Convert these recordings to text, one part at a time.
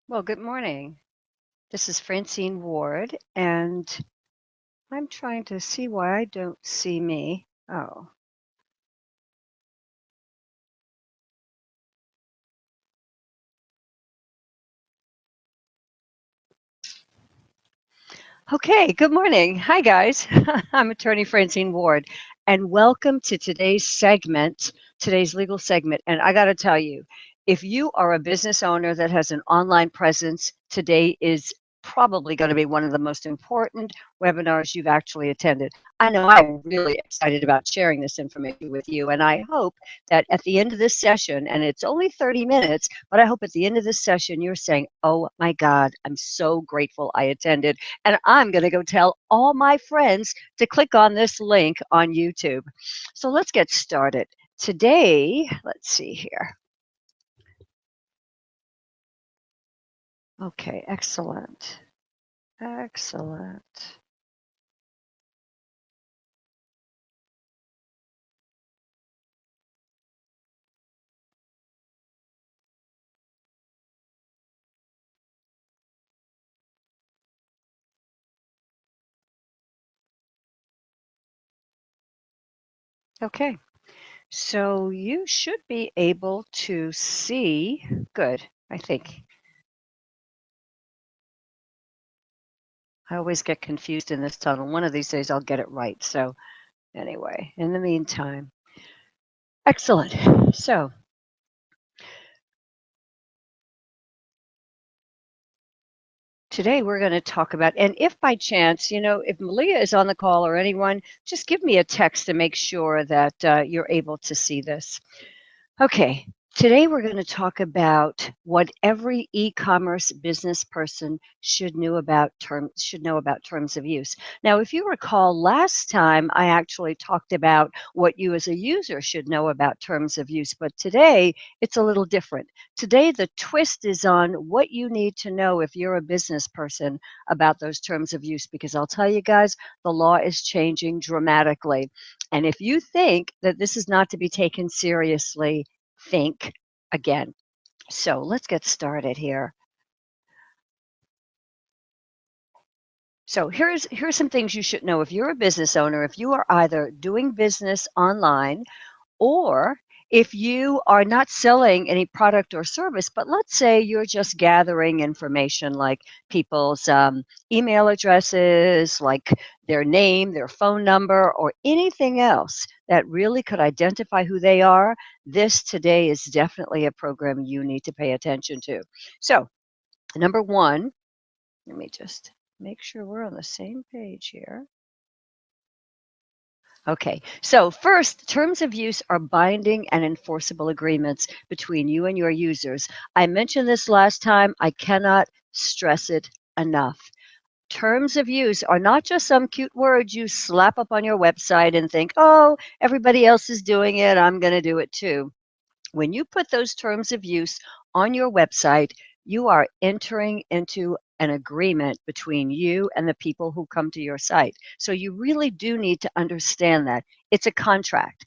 Well, good morning. This is Francine Ward, and I'm trying to see why I don't see me. Oh, okay. Good morning. Hi, guys. I'm attorney Francine Ward, and welcome to today's legal segment. And I got to tell you, if you are a business owner that has an online presence, today is probably going to be one of the most important webinars you've actually attended. I know I'm really excited about sharing this information with you, and I hope that at the end of this session, and it's only 30 minutes, but I hope at the end of this session you're saying, oh my God, I'm so grateful I attended. And I'm going to go tell all my friends to click on this link on YouTube. So let's get started. Today, let's see here. Okay, excellent. Excellent. Okay, so you should be able to see. Good, I think. I always get confused in this tunnel. One of these days I'll get it right. So, anyway, in the meantime, excellent. So, today we're going to talk about, and if by chance, if Malia is on the call or anyone, just give me a text to make sure that you're able to see this. Okay, today we're going to talk about what every e-commerce business person should know about terms of use. Now, if you recall, last time I actually talked about what you as a user should know about terms of use, but today it's a little different. Today the twist is on what you need to know if you're a business person about those terms of use, because I'll tell you guys, the law is changing dramatically. And if you think that this is not to be taken seriously, think again. So let's get started here. So here's some things you should know if you're a business owner, if you are either doing business online or if you are not selling any product or service, but let's say you're just gathering information like people's email addresses, like their name, their phone number, or anything else that really could identify who they are, this today is definitely a program you need to pay attention to. So, number one, let me just make sure we're on the same page here. Okay, so first, terms of use are binding and enforceable agreements between you and your users. I mentioned this last time. I cannot stress it enough. Terms of use are not just some cute words you slap up on your website and think, oh, everybody else is doing it, I'm going to do it too. When you put those terms of use on your website, you are entering into an agreement between you and the people who come to your site. So you really do need to understand that. It's a contract.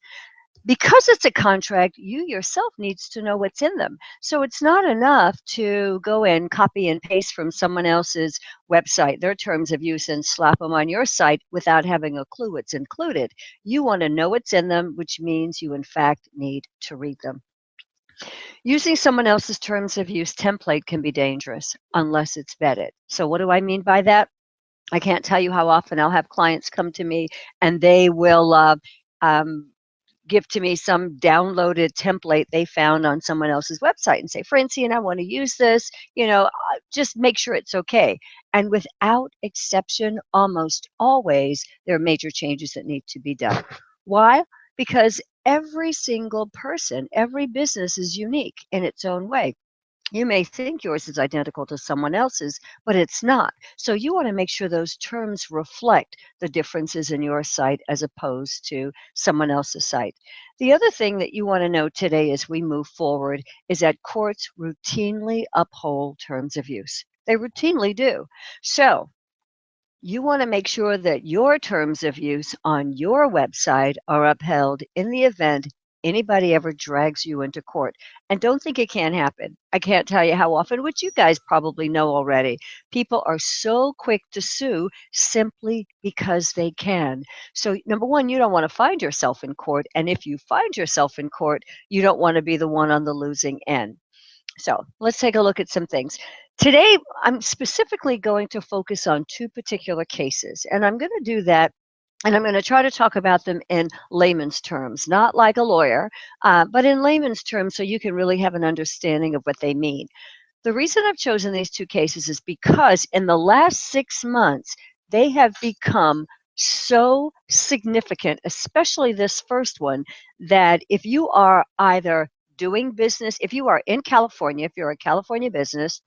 Because it's a contract, you yourself needs to know what's in them. So it's not enough to go in, copy and paste from someone else's website, their terms of use, and slap them on your site without having a clue what's included. You want to know what's in them, which means you in fact need to read them. Using someone else's terms of use template can be dangerous unless it's vetted. So, what do I mean by that? I can't tell you how often I'll have clients come to me and they will um, give to me some downloaded template they found on someone else's website and say, Francine, I want to use this, just make sure it's okay. And without exception, almost always, there are major changes that need to be done. Why? Because every single person, every business is unique in its own way. You may think yours is identical to someone else's, but it's not. So you want to make sure those terms reflect the differences in your site as opposed to someone else's site. The other thing that you want to know today as we move forward is that courts routinely uphold terms of use. They routinely do. So you want to make sure that your terms of use on your website are upheld in the event anybody ever drags you into court. And don't think it can't happen. I can't tell you how often, which you guys probably know already. People are so quick to sue simply because they can. So, number one, you don't want to find yourself in court. And if you find yourself in court, you don't want to be the one on the losing end. So let's take a look at some things. Today, I'm specifically going to focus on two particular cases, and I'm going to do that. And I'm going to try to talk about them in layman's terms, not like a lawyer, but in layman's terms so you can really have an understanding of what they mean. The reason I've chosen these two cases is because in the last 6 months, they have become so significant, especially this first one, that if you are either doing business, if you are in California, if you're a California business,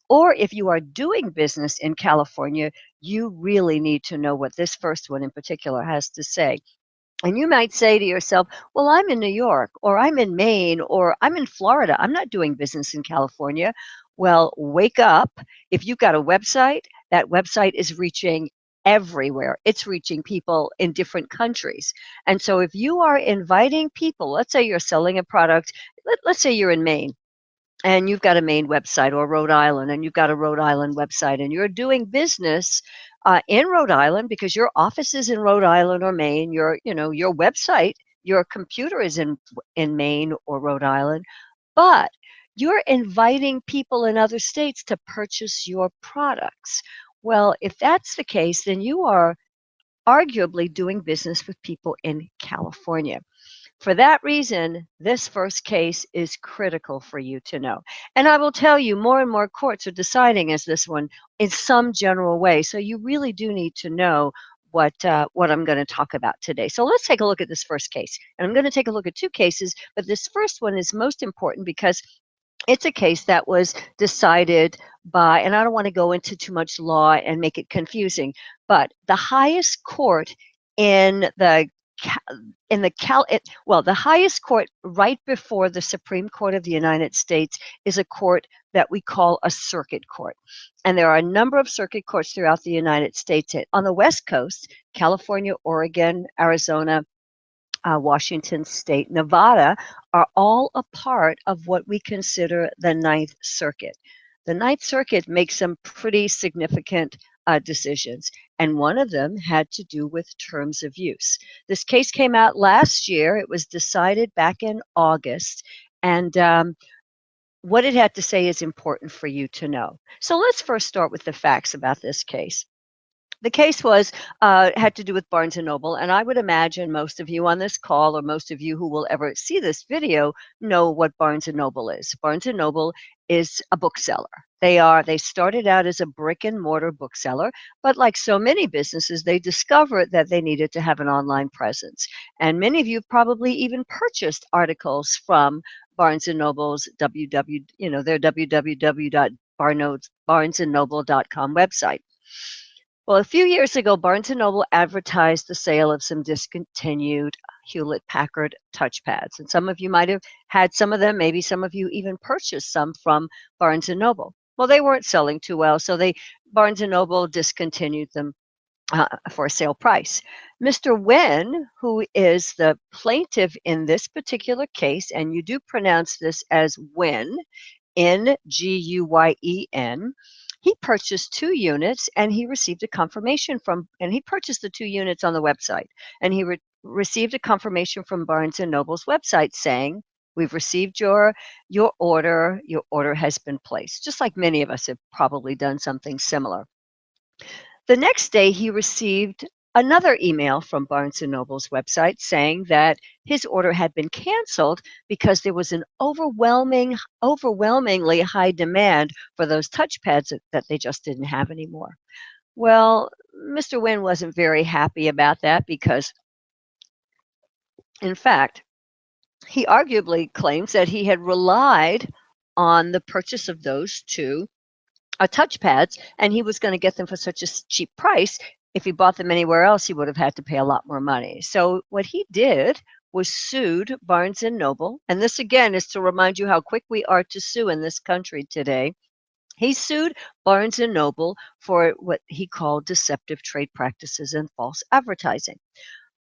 or if you are doing business in California, you really need to know what this first one in particular has to say. And you might say to yourself, well, I'm in New York, or I'm in Maine, or I'm in Florida. I'm not doing business in California. Well, wake up. If you've got a website, that website is reaching everywhere. It's reaching people in different countries. And so if you are inviting people, let's say you're selling a product, let's say you're in Maine and you've got a Maine website, or Rhode Island, and you've got a Rhode Island website, and you're doing business in Rhode Island because your office is in Rhode Island or Maine. Your website, your computer is in Maine or Rhode Island, but you're inviting people in other states to purchase your products. Well, if that's the case, then you are arguably doing business with people in California. For that reason, this first case is critical for you to know. And I will tell you, more and more courts are deciding as this one in some general way. So you really do need to know what I'm going to talk about today. So let's take a look at this first case. And I'm going to take a look at two cases, but this first one is most important because it's a case that was decided by, and I don't want to go into too much law and make it confusing, but the highest court in the the highest court right before the Supreme Court of the United States is a court that we call a circuit court. And there are a number of circuit courts throughout the United States. On the West Coast, California, Oregon, Arizona, Washington State, Nevada are all a part of what we consider the Ninth Circuit. The Ninth Circuit makes some pretty significant decisions, and one of them had to do with terms of use. This case came out last year. It was decided back in August, and what it had to say is important for you to know. So let's first start with the facts about this case. The case had to do with Barnes & Noble, and I would imagine most of you on this call or most of you who will ever see this video know what Barnes & Noble is. Barnes & Noble is a bookseller. They started out as a brick and mortar bookseller, but like so many businesses, they discovered that they needed to have an online presence. And many of you probably even purchased articles from Barnes & Noble's their www.barnesandnoble.com website. Well, a few years ago, Barnes & Noble advertised the sale of some discontinued Hewlett-Packard touchpads. And some of you might have had some of them. Maybe some of you even purchased some from Barnes & Noble. Well, they weren't selling too well, so Barnes & Noble discontinued them for a sale price. Mr. Wen, who is the plaintiff in this particular case, and you do pronounce this as Wen, Nguyen, he purchased 2 units and he received a confirmation and he purchased the 2 units on the website, and he received a confirmation from Barnes & Noble's website saying, we've received your order has been placed, just like many of us have probably done something similar. The next day he received another email from Barnes & Noble's website saying that his order had been canceled because there was an overwhelmingly high demand for those touchpads that they just didn't have anymore. Well, Mr. Wynn wasn't very happy about that because, in fact, he arguably claims that he had relied on the purchase of those 2 touchpads, and he was going to get them for such a cheap price. If he bought them anywhere else, he would have had to pay a lot more money. So what he did was sued Barnes & Noble. And this, again, is to remind you how quick we are to sue in this country today. He sued Barnes & Noble for what he called deceptive trade practices and false advertising.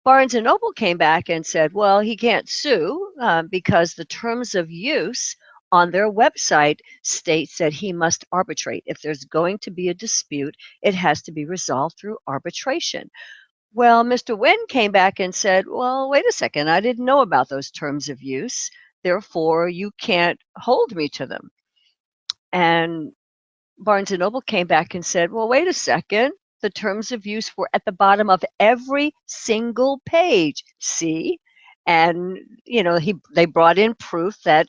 Barnes& and Noble came back and said, well, he can't sue because the terms of use on their website states that he must arbitrate. If there's going to be a dispute, it has to be resolved through arbitration. Well, Mr. Wynn came back and said, well, wait a second, I didn't know about those terms of use. Therefore, you can't hold me to them. And Barnes& and Noble came back and said, well, wait a second. The terms of use were at the bottom of every single page. See? And, they brought in proof that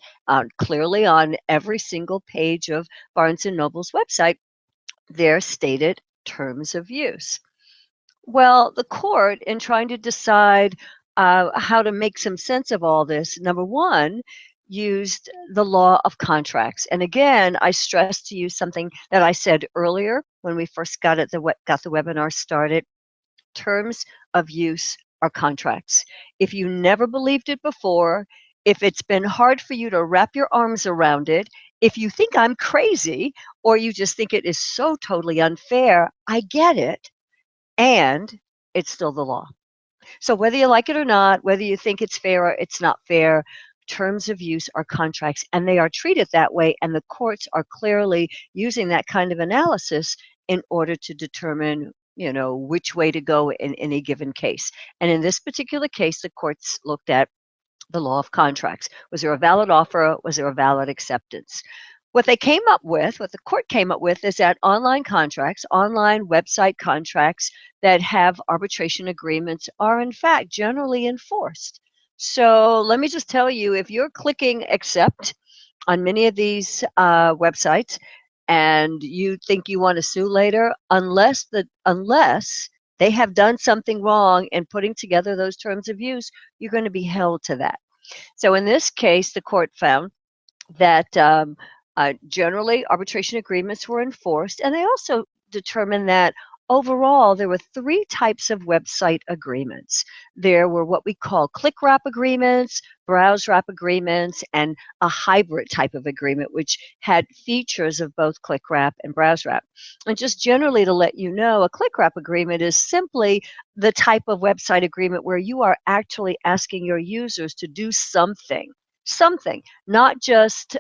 clearly on every single page of Barnes& and Noble's website, there stated terms of use. Well, the court, in trying to decide how to make some sense of all this, number one, used the law of contracts. And again, I stress to you something that I said earlier when we first got the webinar started. Terms of use are contracts. If you never believed it before, if it's been hard for you to wrap your arms around it, if you think I'm crazy, or you just think it is so totally unfair, I get it. And it's still the law. So whether you like it or not, whether you think it's fair or it's not fair, terms of use are contracts, and they are treated that way, and the courts are clearly using that kind of analysis in order to determine which way to go in any given case. And in this particular case, the courts looked at the law of contracts. Was there a valid offer? Was there a valid acceptance? What the court came up with is that online website contracts that have arbitration agreements are in fact generally enforced. So let me just tell you, if you're clicking accept on many of these websites and you think you want to sue later, unless they have done something wrong in putting together those terms of use, you're going to be held to that. So in this case, the court found that generally arbitration agreements were enforced, and they also determined that overall there were three types of website agreements. There were what we call click wrap agreements, browse wrap agreements, and a hybrid type of agreement, which had features of both click wrap and browse wrap. And just generally to let you know, a click wrap agreement is simply the type of website agreement where you are actually asking your users to do something, not just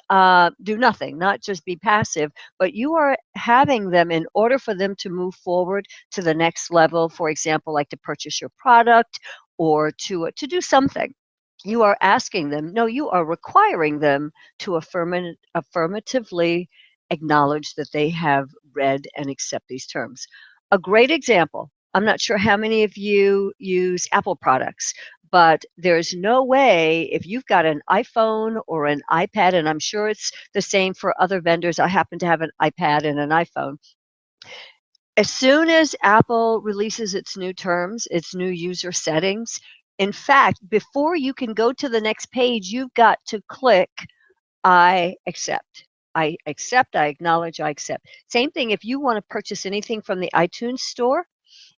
do nothing, not just be passive, but you are having them, in order for them to move forward to the next level, for example, like to purchase your product or to do something. You are asking them, no, you are requiring them to affirmatively acknowledge that they have read and accept these terms. A great example, I'm not sure how many of you use Apple products, but there's no way, if you've got an iPhone or an iPad, and I'm sure it's the same for other vendors. I happen to have an iPad and an iPhone. As soon as Apple releases its new terms, its new user settings, in fact, before you can go to the next page, you've got to click I accept. I accept, I acknowledge, I accept. Same thing if you want to purchase anything from the iTunes store,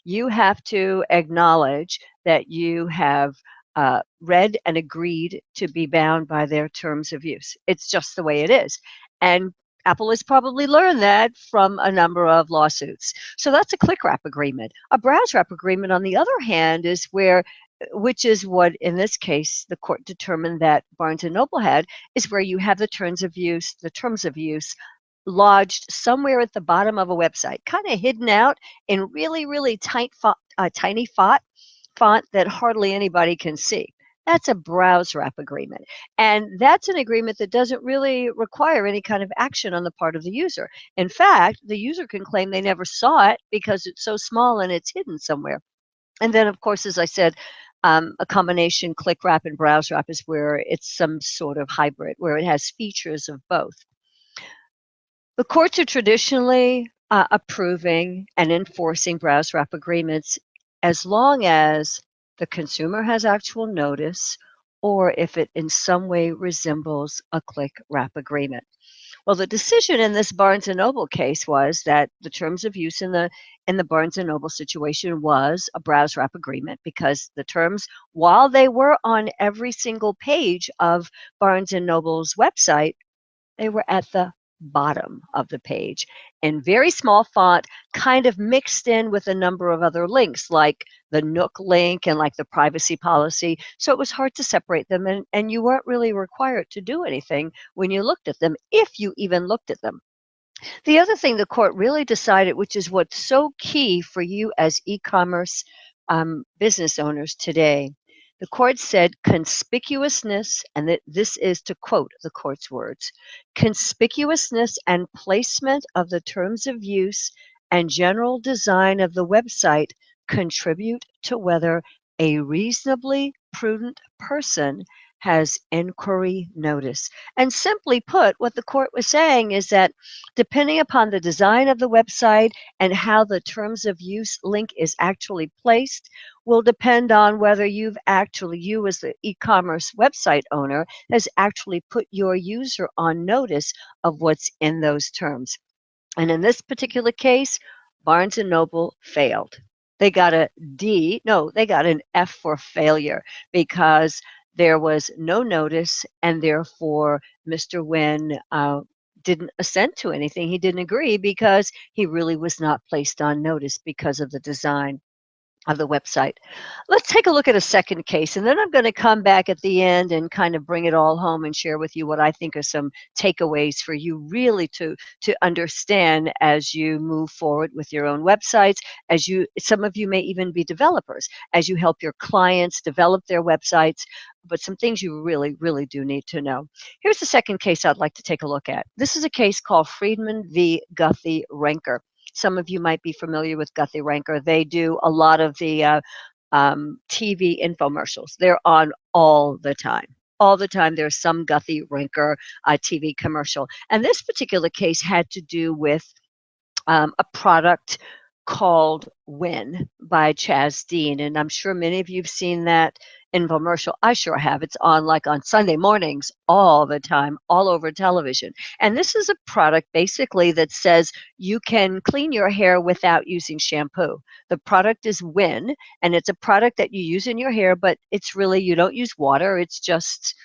you have to acknowledge that you have read and agreed to be bound by their terms of use. It's just the way it is. And Apple has probably learned that from a number of lawsuits. So that's a click wrap agreement. A browse wrap agreement, on the other hand, is which is what, in this case, the court determined that Barnes & Noble had, is where you have the terms of use lodged somewhere at the bottom of a website, kind of hidden out in really, really tiny font that hardly anybody can see. That's a browse wrap agreement. And that's an agreement that doesn't really require any kind of action on the part of the user. In fact, the user can claim they never saw it because it's so small and it's hidden somewhere. And then, of course, as I said, a combination click wrap and browse wrap is where it's some sort of hybrid, where it has features of both. The courts are traditionally approving and enforcing browse wrap agreements as long as the consumer has actual notice, or if it in some way resembles a click wrap agreement. Well, the decision in this Barnes & Noble case was that the terms of use in the Barnes & Noble situation was a browse wrap agreement, because the terms, while they were on every single page of Barnes & Noble's website, they were at the bottom of the page in very small font, kind of mixed in with a number of other links like the Nook link and like the privacy policy. So it was hard to separate them, and you weren't really required to do anything when you looked at them, if you even looked at them. The other thing the court really decided, which is what's so key for you as e-commerce business owners today, the court said conspicuousness, and that this is to quote the court's words, conspicuousness and placement of the terms of use and general design of the website contribute to whether a reasonably prudent person has inquiry notice. And simply put, what the court was saying is that depending upon the design of the website and how the terms of use link is actually placed, will depend on whether you as the e-commerce website owner, has actually put your user on notice of what's in those terms. And in this particular case, Barnes& and Noble failed. They got a D, no, they got an F for failure because there was no notice, and therefore Mr. Nguyen didn't assent to anything. He didn't agree because he really was not placed on notice because of the design of the website. Let's take a look at a second case, and then I'm going to come back at the end and kind of bring it all home and share with you what I think are some takeaways for you really to understand as you move forward with your own websites, as you, some of you may even be developers, as you help your clients develop their websites, but some things you really, really do need to know. Here's the second case I'd like to take a look at. This is a case called Friedman v. Guthy-Renker. Some of you might be familiar with Guthy-Renker. They do a lot of the TV infomercials. They're on all the time. All the time, there's some Guthy-Renker TV commercial. And this particular case had to do with a product called Win by Chaz Dean. And I'm sure many of you have seen that infomercial. I sure have. It's on like on Sunday mornings all the time, all over television. And this is a product basically that says you can clean your hair without using shampoo. The product is Win, and it's a product that you use in your hair, but it's really, you don't use water. It's just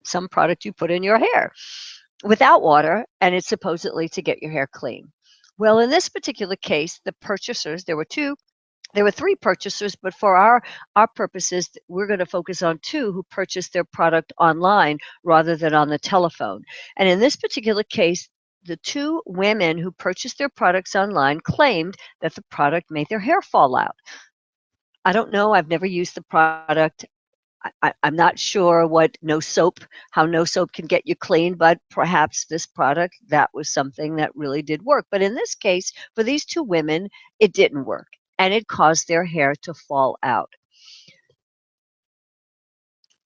some product you put in your hair without water, and it's supposedly to get your hair clean. Well, in this particular case, the purchasers, there were three purchasers, but for our purposes, we're going to focus on two who purchased their product online rather than on the telephone. And in this particular case, the two women who purchased their products online claimed that the product made their hair fall out. I don't know. I've never used the product. I'm not sure how no soap can get you clean, but perhaps this product, that was something that really did work. But in this case, for these two women, it didn't work, and it caused their hair to fall out.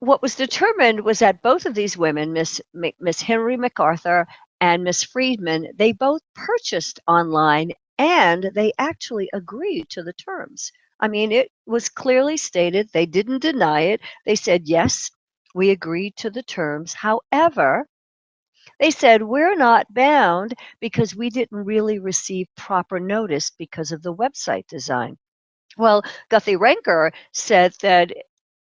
What was determined was that both of these women, Miss Henry MacArthur and Miss Friedman, they both purchased online, and they actually agreed to the terms. I mean, it was clearly stated. They didn't deny it. They said, yes, we agreed to the terms. However, they said, we're not bound because we didn't really receive proper notice because of the website design. Well, Guthy-Renker said that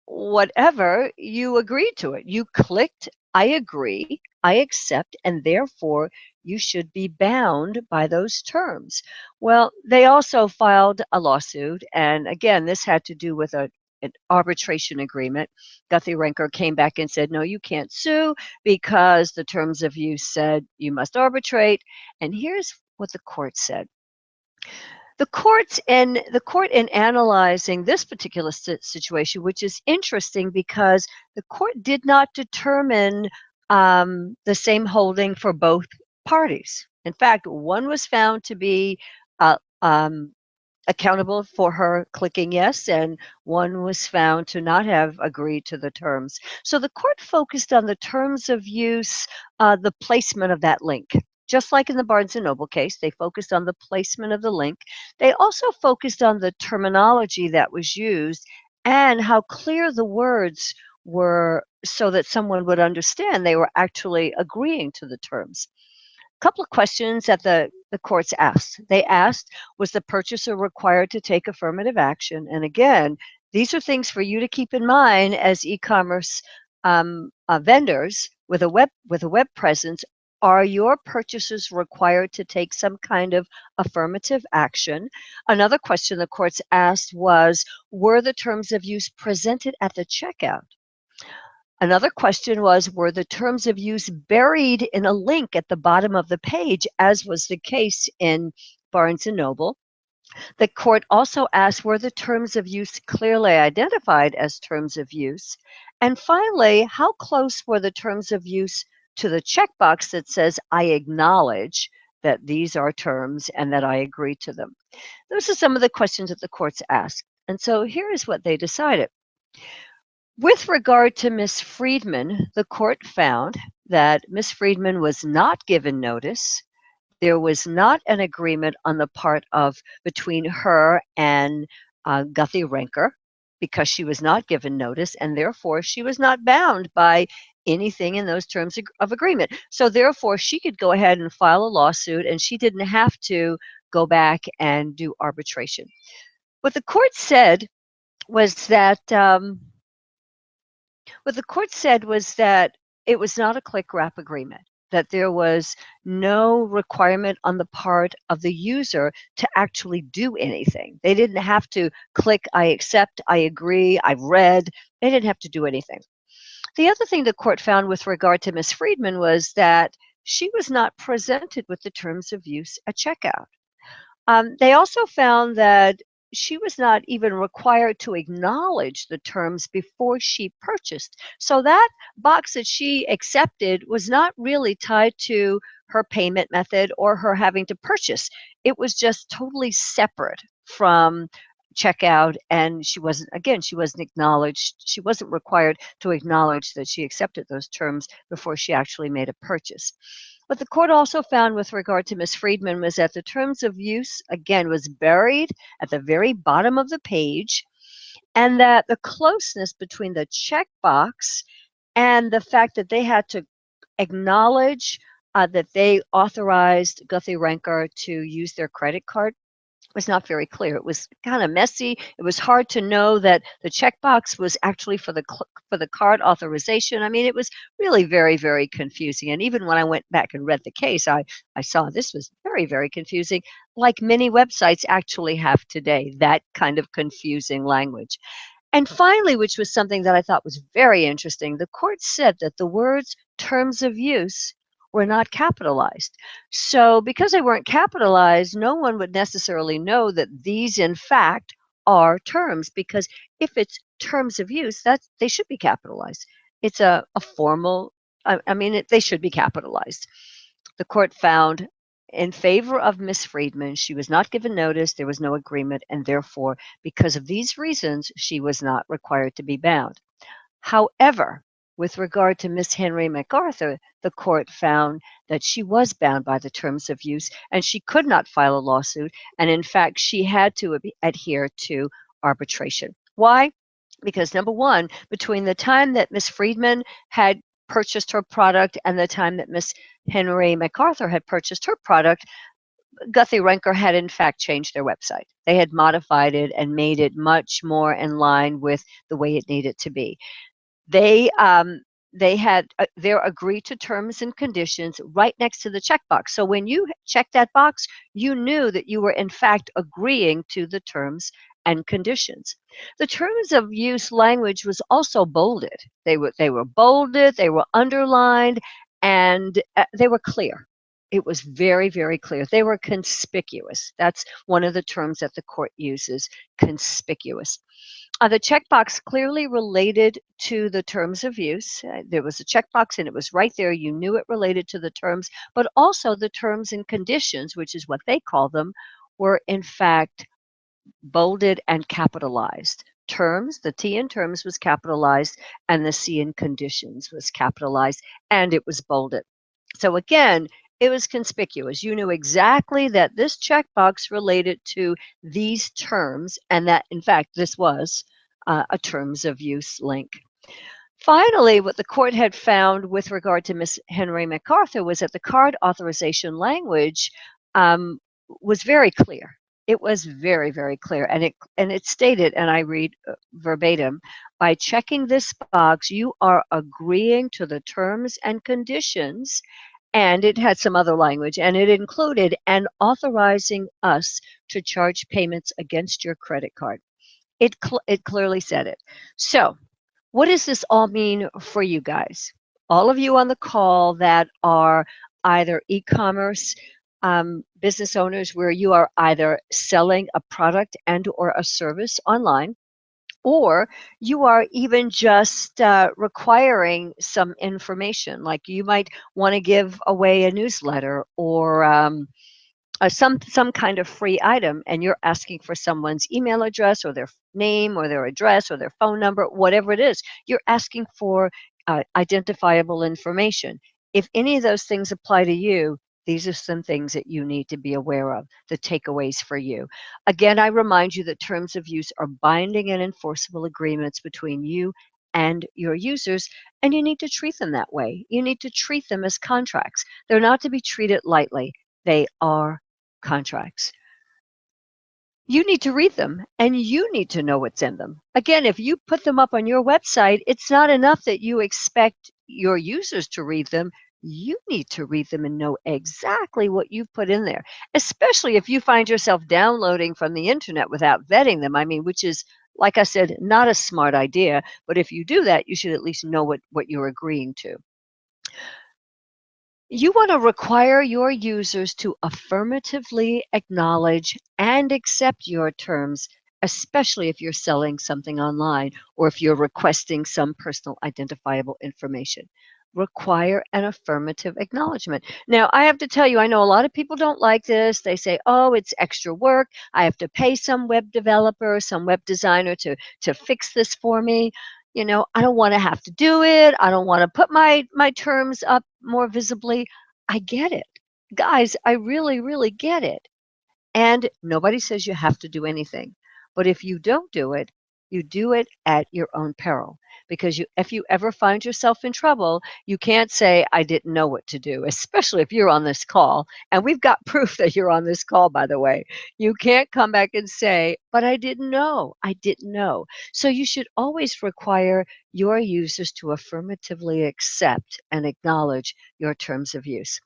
whatever, you agreed to it. You clicked, I agree, I accept, and therefore you should be bound by those terms. Well, they also filed a lawsuit, and again, this had to do with an arbitration agreement. Guthy-Renker came back and said, no, you can't sue because the terms of use said you must arbitrate. And here's what the court said. The court in analyzing this particular situation, which is interesting because the court did not determine the same holding for both parties. In fact, one was found to be accountable for her clicking yes, and one was found to not have agreed to the terms. So the court focused on the terms of use, the placement of that link. Just like in the Barnes& and Noble case, they focused on the placement of the link. They also focused on the terminology that was used and how clear the words were so that someone would understand they were actually agreeing to the terms. A couple of questions that the courts asked. They asked, was the purchaser required to take affirmative action? And again, these are things for you to keep in mind as e-commerce vendors with a web presence. Are your purchasers required to take some kind of affirmative action? Another question the courts asked was, were the terms of use presented at the checkout? Another question was, were the terms of use buried in a link at the bottom of the page, as was the case in Barnes& Noble? The court also asked, were the terms of use clearly identified as terms of use? And finally, how close were the terms of use to the checkbox that says, I acknowledge that these are terms and that I agree to them? Those are some of the questions that the courts asked. And so here is what they decided. With regard to Ms. Friedman, the court found that Ms. Friedman was not given notice. There was not an agreement on the part of between her and Guthy-Renker, because she was not given notice, and therefore she was not bound by anything in those terms of agreement. So therefore, she could go ahead and file a lawsuit, and she didn't have to go back and do arbitration. What the court said was that it was not a click wrap agreement, that there was no requirement on the part of the user to actually do anything. They didn't have to click, I accept, I agree, I've read. They didn't have to do anything. The other thing the court found with regard to Ms. Friedman was that she was not presented with the terms of use at checkout. They also found that she was not even required to acknowledge the terms before she purchased. So that box that she accepted was not really tied to her payment method or her having to purchase. It was just totally separate from checkout, and she wasn't acknowledged. She wasn't required to acknowledge that she accepted those terms before she actually made a purchase. What the court also found with regard to Ms. Friedman was that the terms of use, again, was buried at the very bottom of the page, and that the closeness between the checkbox and the fact that they had to acknowledge that they authorized Guthy-Renker to use their credit card was not very clear. It was kind of messy. It was hard to know that the checkbox was actually for the card authorization. I mean, it was really very, very confusing. And even when I went back and read the case, I saw this was very, very confusing, like many websites actually have today, that kind of confusing language. And finally, which was something that I thought was very interesting, the court said that the words terms of use were not capitalized. So because they weren't capitalized, no one would necessarily know that these, in fact, are terms, because if it's terms of use, they should be capitalized. It's a formal, they should be capitalized. The court found in favor of Miss Friedman. She was not given notice, there was no agreement, and therefore, because of these reasons, she was not required to be bound. However, with regard to Miss Henry MacArthur, the court found that she was bound by the terms of use and she could not file a lawsuit. And in fact, she had to adhere to arbitration. Why? Because number one, between the time that Miss Friedman had purchased her product and the time that Miss Henry MacArthur had purchased her product, Guthy-Renker had in fact changed their website. They had modified it and made it much more in line with the way it needed to be. They had their agree to terms and conditions right next to the checkbox. So when you checked that box, you knew that you were in fact agreeing to the terms and conditions. The terms of use language was also bolded. They were bolded, they were underlined, and they were clear. It was very, very clear. They were conspicuous. That's one of the terms that the court uses, conspicuous. The checkbox clearly related to the terms of use. There was a checkbox and it was right there. You knew it related to the terms, but also the terms and conditions, which is what they call them, were in fact bolded and capitalized. Terms, the T in terms was capitalized, and the C in conditions was capitalized, and it was bolded. So again, it was conspicuous. You knew exactly that this checkbox related to these terms, and that, in fact, this was a terms of use link. Finally, what the court had found with regard to Ms. Henry MacArthur was that the card authorization language was very clear. It was very, very clear, and it stated, and I read verbatim, by checking this box, you are agreeing to the terms and conditions And it had some other language, and it included and authorizing us to charge payments against your credit card. It clearly said it. So, what does this all mean for you guys? All of you on the call that are either e-commerce business owners, where you are either selling a product and or a service online, or you are even just requiring some information, like you might want to give away a newsletter or some kind of free item, and you're asking for someone's email address or their name or their address or their phone number, whatever it is. You're asking for identifiable information. If any of those things apply to you, these are some things that you need to be aware of, the takeaways for you. Again, I remind you that terms of use are binding and enforceable agreements between you and your users, and you need to treat them that way. You need to treat them as contracts. They're not to be treated lightly. They are contracts. You need to read them, and you need to know what's in them. Again, if you put them up on your website, it's not enough that you expect your users to read them. You need to read them and know exactly what you've put in there, especially if you find yourself downloading from the internet without vetting them. I mean, which is, like I said, not a smart idea, but if you do that, you should at least know what you're agreeing to. You want to require your users to affirmatively acknowledge and accept your terms, especially if you're selling something online or if you're requesting some personal identifiable information. Require an affirmative acknowledgement. Now, I have to tell you, I know a lot of people don't like this. They say, oh, it's extra work. I have to pay some web developer, some web designer to fix this for me. I don't want to have to do it. I don't want to put my terms up more visibly. I get it. Guys, I really, really get it. And nobody says you have to do anything. But if you don't do it, you do it at your own peril. Because if you ever find yourself in trouble, you can't say, I didn't know what to do, especially if you're on this call. And we've got proof that you're on this call, by the way. You can't come back and say, but I didn't know. I didn't know. So you should always require your users to affirmatively accept and acknowledge your terms of use.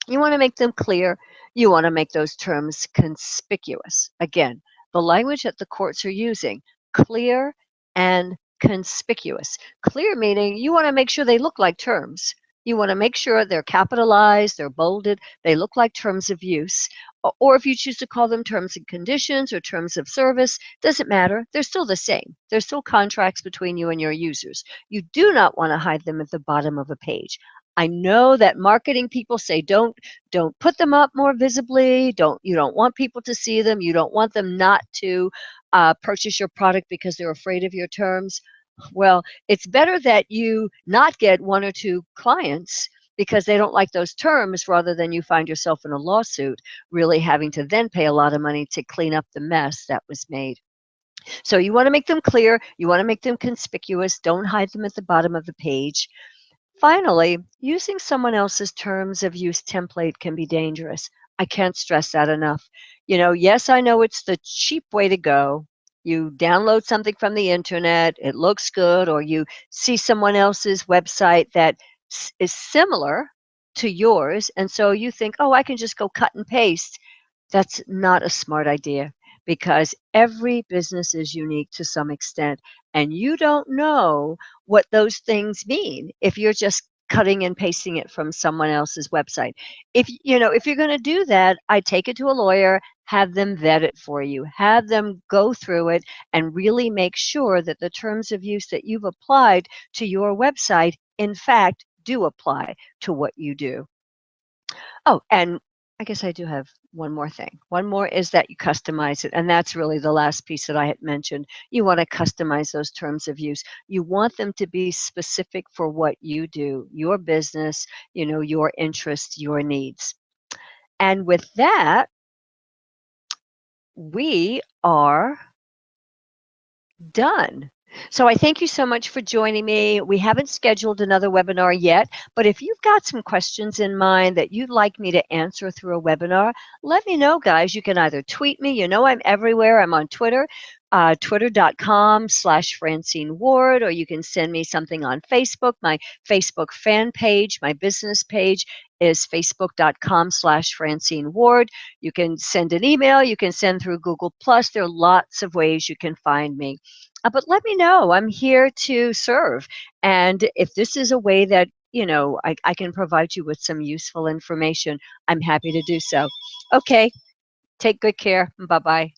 You want to make them clear. You want to make those terms conspicuous. Again, the language that the courts are using, clear and conspicuous. Clear meaning you want to make sure they look like terms. You want to make sure they're capitalized, they're bolded, they look like terms of use. Or if you choose to call them terms and conditions or terms of service, doesn't matter. They're still the same. They're still contracts between you and your users. You do not want to hide them at the bottom of a page. I know that marketing people say don't put them up more visibly. You don't want people to see them. You don't want them not to purchase your product because they're afraid of your terms. Well, it's better that you not get one or two clients because they don't like those terms, rather than you find yourself in a lawsuit, really having to then pay a lot of money to clean up the mess that was made. So you want to make them clear. You want to make them conspicuous. Don't hide them at the bottom of the page. Finally, using someone else's terms of use template can be dangerous. I can't stress that enough. Yes, I know it's the cheap way to go. You download something from the internet, it looks good, or you see someone else's website that is similar to yours, and so you think, oh, I can just go cut and paste. That's not a smart idea, because every business is unique to some extent, and you don't know what those things mean if you're just cutting and pasting it from someone else's website. If you're going to do that, I take it to a lawyer, have them vet it for you, have them go through it and really make sure that the terms of use that you've applied to your website, in fact, do apply to what you do. Oh, and I guess I do have one more thing. One more is that you customize it. And that's really the last piece that I had mentioned. You want to customize those terms of use. You want them to be specific for what you do, your business, your interests, your needs. And with that, we are done. So I thank you so much for joining me. We haven't scheduled another webinar yet, but if you've got some questions in mind that you'd like me to answer through a webinar, let me know, guys. You can either tweet me. I'm everywhere. I'm on Twitter, twitter.com/Francine Ward, or you can send me something on Facebook. My Facebook fan page, my business page is facebook.com/Francine Ward. You can send an email. You can send through Google+. There are lots of ways you can find me. But let me know. I'm here to serve. And if this is a way that, I can provide you with some useful information, I'm happy to do so. Okay, take good care. Bye-bye.